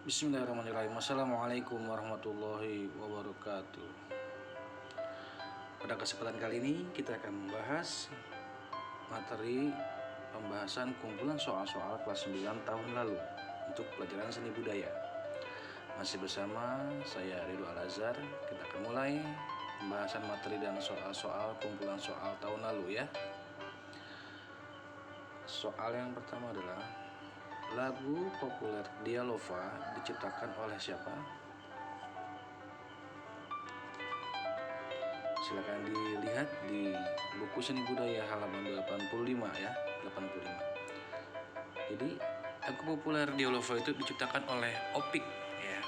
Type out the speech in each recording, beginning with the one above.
Bismillahirrahmanirrahim. Assalamualaikum warahmatullahi wabarakatuh. Pada kesempatan kali ini kita akan membahas materi pembahasan kumpulan soal-soal kelas 9 tahun lalu untuk pelajaran seni budaya. Masih bersama saya Ridho Al-Azhar. Kita akan mulai pembahasan materi dan soal-soal kumpulan soal tahun lalu ya. Soal yang pertama adalah lagu populer Dialova diciptakan oleh siapa? Silakan dilihat di buku seni budaya halaman 85 ya, 85. Jadi lagu populer Dialova itu diciptakan oleh Opik ya.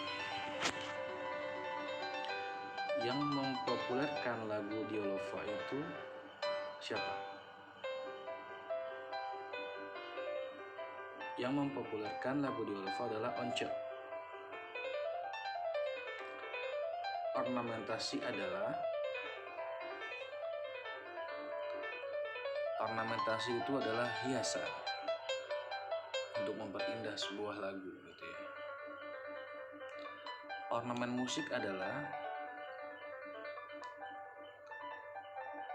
Yang mempopulerkan lagu Dialova itu siapa? Yang mempopulerkan lagu Dialova adalah Once. Ornamentasi itu adalah hiasan untuk memperindah sebuah lagu gitu ya. Ornamen musik adalah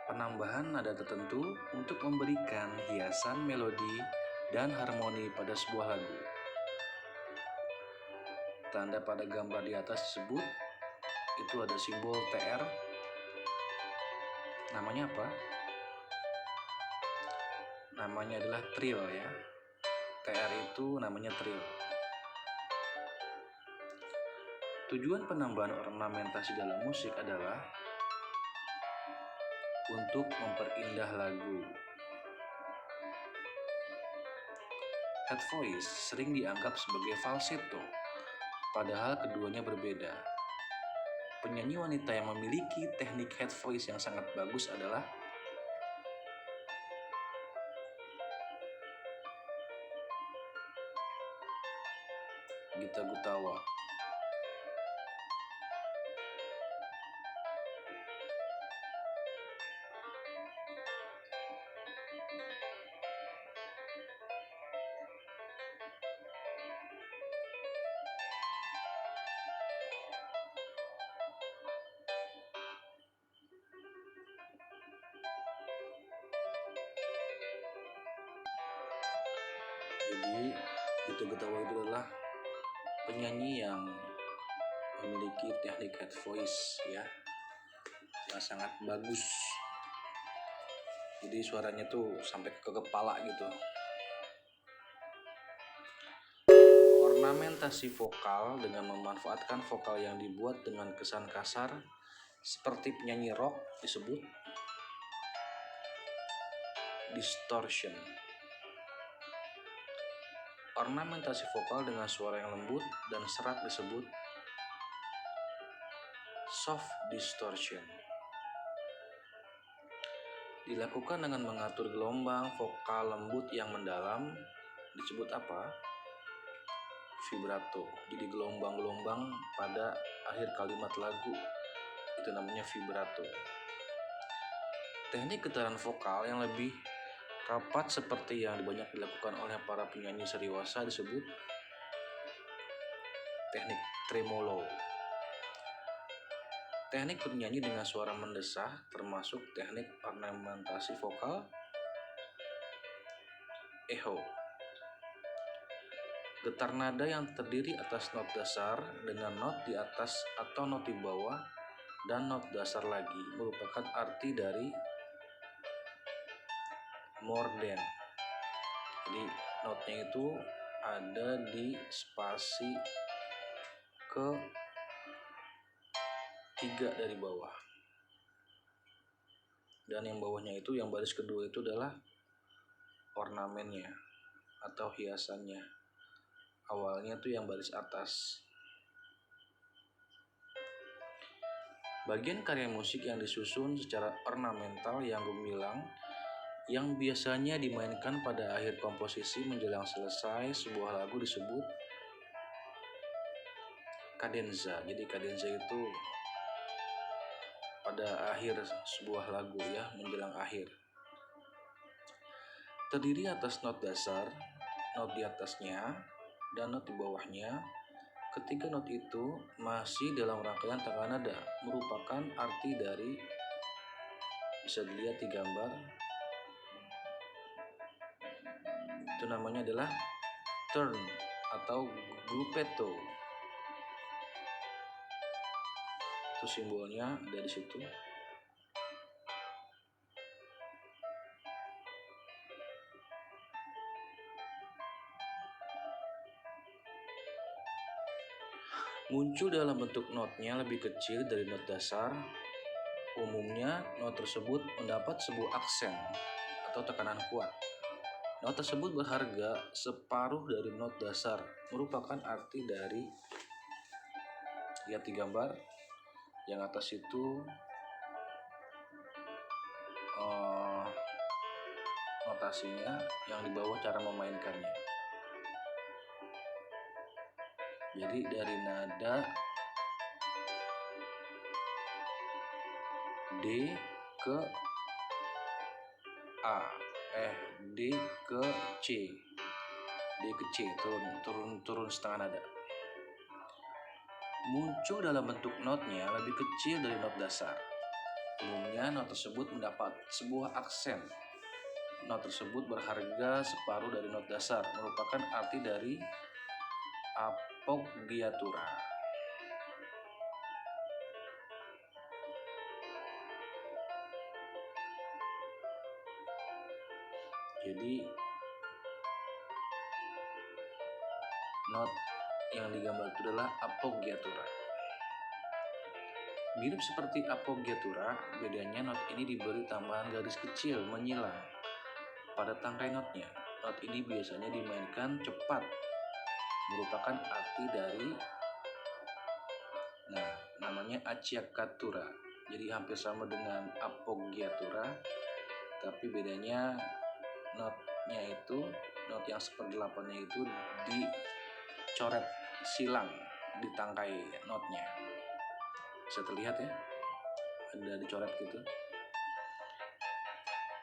penambahan nada tertentu untuk memberikan hiasan melodi dan harmoni pada sebuah lagu. Tanda pada gambar di atas tersebut itu ada simbol TR. Namanya apa? Namanya adalah trill ya. TR itu namanya trill. Tujuan penambahan ornamentasi dalam musik adalah untuk memperindah lagu. Head voice sering dianggap sebagai falsetto, padahal keduanya berbeda. Penyanyi wanita yang memiliki teknik head voice yang sangat bagus adalah Gita Gutawa. Jadi Gita Gutawa itu adalah penyanyi yang memiliki teknik head voice ya, yang sangat bagus. Jadi suaranya tuh sampai ke kepala gitu. Ornamentasi vokal dengan memanfaatkan vokal yang dibuat dengan kesan kasar seperti penyanyi rock disebut distortion. Ornamentasi vokal dengan suara yang lembut dan serak disebut soft distortion. Dilakukan dengan mengatur gelombang vokal lembut yang mendalam disebut apa? Vibrato. Jadi gelombang-gelombang pada akhir kalimat lagu itu namanya vibrato. Teknik getaran vokal yang lebih rapat seperti yang banyak dilakukan oleh para penyanyi sariwasa disebut teknik tremolo. Teknik bernyanyi dengan suara mendesah termasuk teknik ornamentasi vokal echo. Getar nada yang terdiri atas not dasar dengan not di atas atau not di bawah dan not dasar lagi merupakan arti dari more than. Jadi notnya itu ada di spasi ke 3 dari bawah. Dan yang bawahnya itu, yang baris kedua itu adalah ornamennya atau hiasannya. Awalnya tuh yang baris atas. Bagian karya musik yang disusun secara ornamental yang gemilang yang biasanya dimainkan pada akhir komposisi menjelang selesai sebuah lagu disebut kadenza. Jadi kadenza itu pada akhir sebuah lagu ya, menjelang akhir. Terdiri atas not dasar, not di atasnya, dan not di bawahnya Ketiga not itu masih dalam rangkaian tangga nada, merupakan arti dari, bisa dilihat di gambar, itu namanya adalah turn atau gruppetto. Itu simbolnya dari situ. Muncul dalam bentuk notnya lebih kecil dari not dasar. Umumnya, not tersebut mendapat sebuah aksen atau tekanan kuat. Not tersebut berharga separuh dari not dasar, merupakan arti dari, lihat di gambar, yang atas itu notasinya, yang di bawah cara memainkannya. Jadi dari nada D ke A, D ke C, turun setengah nada. Muncul dalam bentuk notnya lebih kecil dari not dasar. Umumnya not tersebut mendapat sebuah aksen. Not tersebut berharga separuh dari not dasar, merupakan arti dari appoggiatura. Jadi not yang digambar itu adalah appoggiatura. Mirip seperti appoggiatura, bedanya not ini diberi tambahan garis kecil menyilang pada tangkai notnya. Not ini biasanya dimainkan cepat, merupakan arti dari, namanya acciaccatura. Jadi hampir sama dengan appoggiatura, tapi bedanya notnya itu, not yang seperdelapannya itu dicoret silang di tangkai notnya. Bisa terlihat ya, ada dicoret gitu.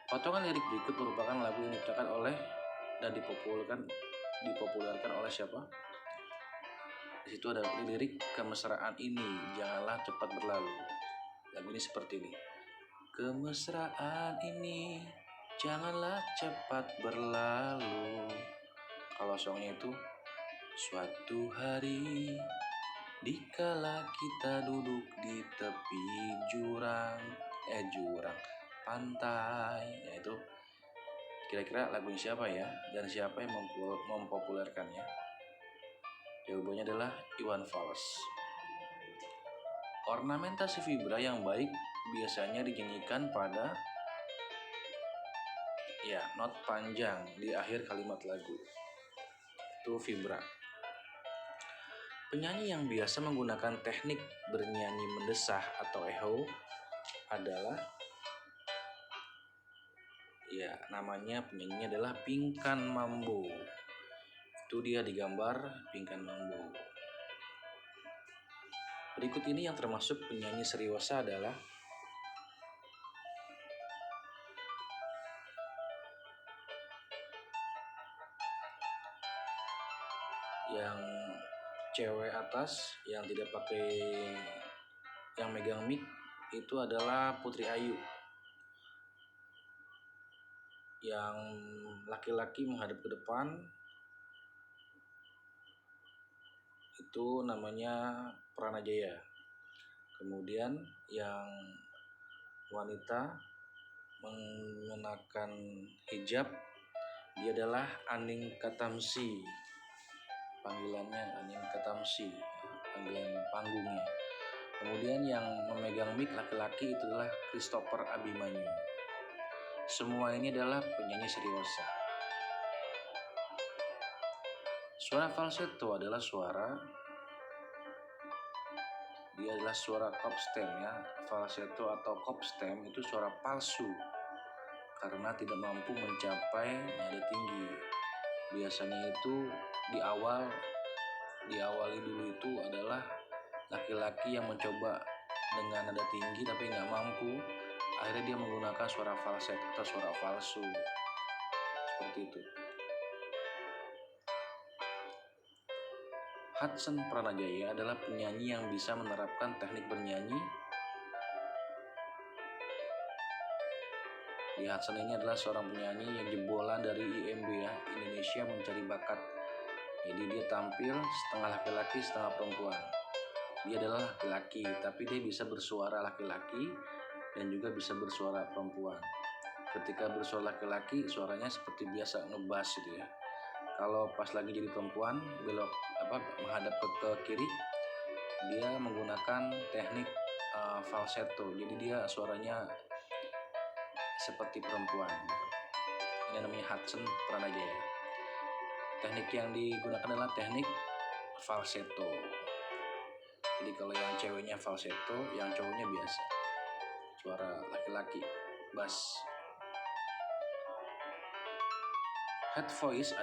Potongan lirik berikut merupakan lagu yang diciptakan oleh dan dipopulerkan oleh siapa? Di situ ada lirik kemesraan ini janganlah cepat berlalu. Lagu ini seperti ini. Kemesraan ini janganlah cepat berlalu. Kalau songnya itu, suatu hari dikala kita duduk di tepi jurang pantai. Ya, itu kira-kira lagu siapa ya, dan siapa yang mempopulerkannya? Jawabannya adalah Iwan Fals. Ornamentasi vibra yang baik biasanya dinyanyikan pada not panjang di akhir kalimat lagu. Itu vibra. Penyanyi yang biasa menggunakan teknik bernyanyi mendesah atau echo adalah, namanya penyanyinya adalah Pinkan Mambo. Itu dia digambar Pinkan Mambo. Berikut ini yang termasuk penyanyi seriosa adalah yang cewek atas yang tidak pakai, yang megang mic itu adalah Putri Ayu. Yang laki-laki menghadap ke depan itu namanya Pranajaya. Kemudian yang wanita mengenakan hijab, dia adalah Aning Katamsi. Panggilannya Aning Katamsi, panggilan panggungnya. Kemudian yang memegang mic laki-laki itu adalah Christopher Abimanyu. Semua ini adalah penyanyi seriosa. Suara falsetto adalah suara kopstem ya. Falsetto atau kopstem itu suara palsu karena tidak mampu mencapai nada tinggi. Biasanya itu diawali dulu itu adalah laki-laki yang mencoba dengan nada tinggi tapi nggak mampu, akhirnya dia menggunakan suara falset atau suara palsu seperti itu. Hudson Pranajaya adalah penyanyi yang bisa menerapkan teknik bernyanyi. Di Hudson ini adalah seorang penyanyi yang jebolan dari IMB ya, Indonesia Mencari Bakat. Jadi dia tampil setengah laki-laki setengah perempuan. Dia adalah laki-laki tapi dia bisa bersuara laki-laki dan juga bisa bersuara perempuan. Ketika bersuara laki-laki suaranya seperti biasa ngebass gitu ya. Kalau pas lagi jadi perempuan belok menghadap ke kiri, dia menggunakan teknik falsetto. Jadi dia suaranya seperti perempuan gitu. Ini namanya Hudson Pranajaya. Teknik yang digunakan adalah teknik falsetto. Jadi kalau yang ceweknya falsetto, yang cowoknya biasa suara laki-laki, bass. Head voice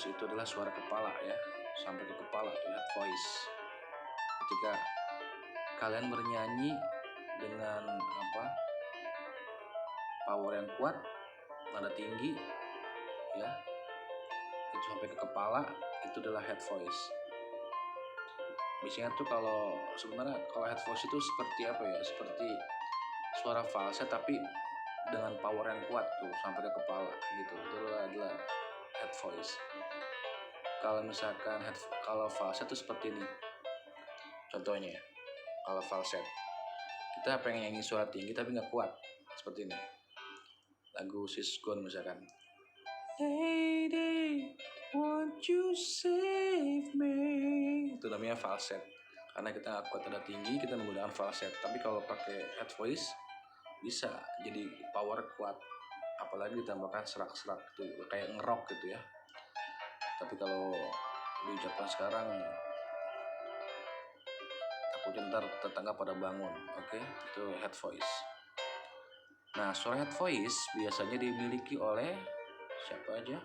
itu adalah suara kepala ya, sampai ke kepala tuh head voice. Ketika kalian bernyanyi dengan power yang kuat, nada tinggi ya, itu sampai ke kepala, itu adalah head voice. Biasanya tuh sebenarnya kalau head voice itu seperti seperti suara falset tapi dengan power yang kuat tuh sampai ke kepala gitu. Itu adalah head voice. Kalau misalkan kalau falset tuh seperti ini. Contohnya kalau falset, kita pengen nyanyi suara tinggi tapi nggak kuat, seperti ini. Lagu Sis Gone misalkan. Lady, won't you save me? Itu namanya falset. Karena kita nggak kuat nada tinggi, kita menggunakan falset. Tapi kalau pakai head voice bisa jadi power kuat. Apalagi ditambahkan serak-serak tuh kayak ngerok gitu ya. Tapi kalau diucapkan sekarang takutnya ntar tetangga pada bangun. Oke, itu head voice. Nah, suara head voice biasanya dimiliki oleh siapa aja?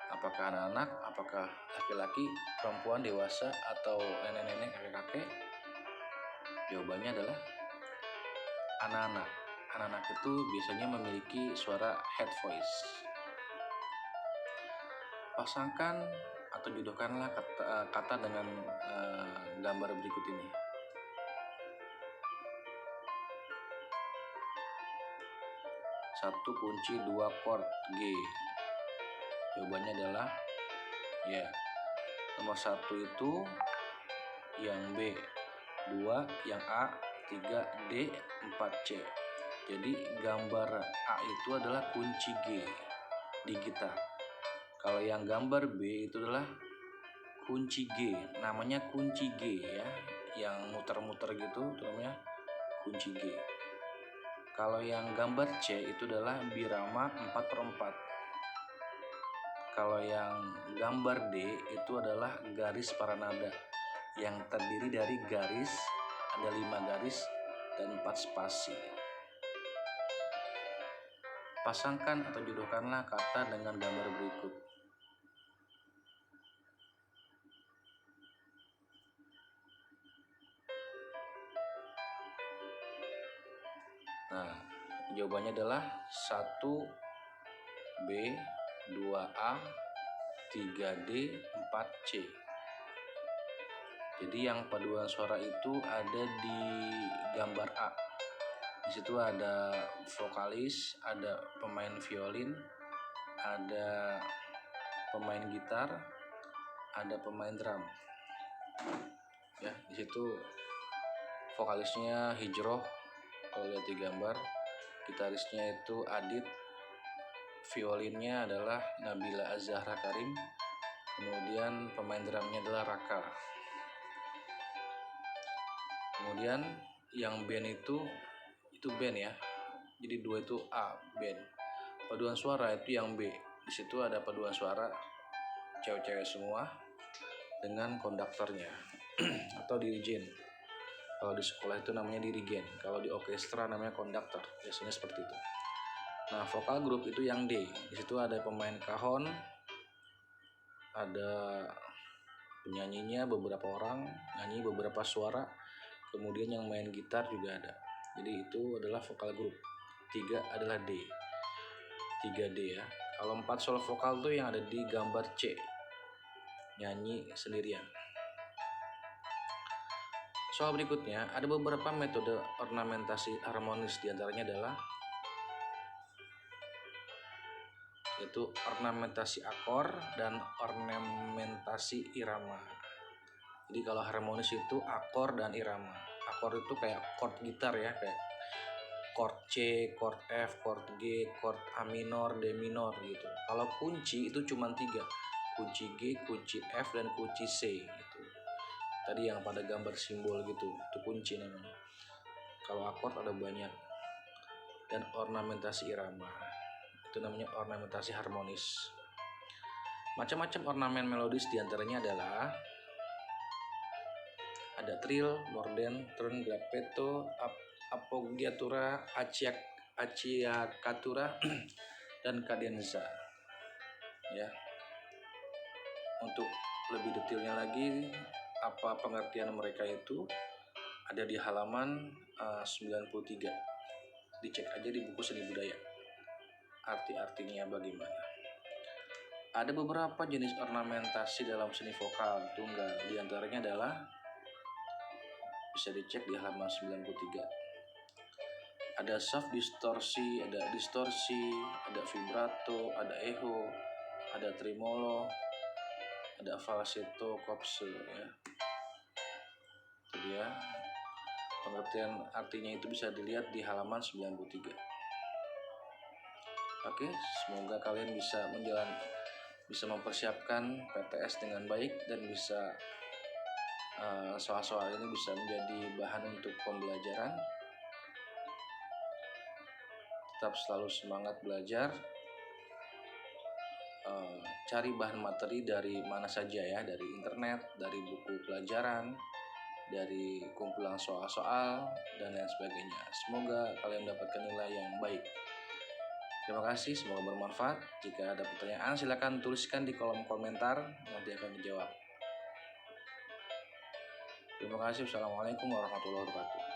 Apakah anak-anak, apakah laki-laki, perempuan, dewasa, atau nenek-nenek, kakek-kakek? Jawabannya adalah anak-anak. Anak-anak itu biasanya memiliki suara head voice. Pasangkan atau jodohkanlah kata dengan gambar berikut ini. Satu kunci, dua chord G. Jawabannya adalah nomor 1 itu yang B, 2 yang A, 3 D, 4 C. Jadi gambar A itu adalah kunci G di gitar. Kalau yang gambar B itu adalah kunci G, namanya kunci G ya, yang muter-muter gitu itu namanya kunci G. Kalau yang gambar C itu adalah birama 4/4. Kalau yang gambar D itu adalah garis paranada yang terdiri dari garis, ada 5 garis dan 4 spasi. Pasangkan atau jodohkanlah kata dengan gambar berikut. Nah, jawabannya adalah 1 B, 2 A, 3 D, 4 C. Jadi yang paduan suara itu ada di gambar A. Di situ ada vokalis, ada pemain violin, ada pemain gitar, ada pemain drum. Ya, di situ vokalisnya Hijroh kalau lihat di gambar, gitarisnya itu Adit, violinnya adalah Nabila Azahra Karim, kemudian pemain drumnya adalah Raka. Kemudian yang band itu band ya, jadi 2 itu A, band. Paduan suara itu yang B. Di situ ada paduan suara cewek-cewek semua dengan konduktornya atau dirigen. Kalau di sekolah itu namanya dirigen, kalau di orkestra namanya konduktor, biasanya seperti itu. Nah, vokal grup itu yang D. Di situ ada pemain kahon, ada penyanyinya beberapa orang, nyanyi beberapa suara, kemudian yang main gitar juga ada. Jadi itu adalah vokal grup. 3 adalah D. 3D ya. Kalau 4 solo vokal tuh yang ada di gambar C. nyanyi sendirian. Soal berikutnya, ada beberapa metode ornamentasi harmonis, diantaranya adalah yaitu ornamentasi akor dan ornamentasi irama. Jadi kalau harmonis itu akor dan irama. Akor itu kayak chord gitar ya, kayak chord C, chord F, chord G, chord A minor, D minor gitu. Kalau kunci itu cuma 3, kunci G, kunci F, dan kunci C gitu. Tadi yang pada gambar simbol gitu, itu kunci namanya. Kalau akord ada banyak. Dan ornamentasi irama, itu namanya ornamentasi harmonis. Macam-macam ornamen melodis diantaranya adalah ada trill, morden, turn, grappeto, appoggiatura, acciaccatura, dan cadenza. Ya. Untuk lebih detailnya lagi, apa pengertian mereka itu ada di halaman 93. Dicek aja di buku Seni Budaya. Arti-artinya bagaimana. Ada beberapa jenis ornamentasi dalam seni vokal tunggal. Di antaranya adalah bisa dicek di halaman 93. Ada soft distorsi, ada vibrato, ada echo, ada tremolo, ada falsetto, kopse ya. Itu dia. Pengertian artinya itu bisa dilihat di halaman 93. Oke, semoga kalian bisa mempersiapkan PTS dengan baik dan bisa soal-soal ini bisa menjadi bahan untuk pembelajaran. Tetap selalu semangat belajar. Cari bahan materi dari mana saja ya, dari internet, dari buku pelajaran, dari kumpulan soal-soal, dan lain sebagainya. Semoga kalian mendapatkan nilai yang baik. Terima kasih, semoga bermanfaat. Jika ada pertanyaan silakan tuliskan di kolom komentar, nanti akan dijawab. Terima kasih. Wassalamualaikum warahmatullahi wabarakatuh.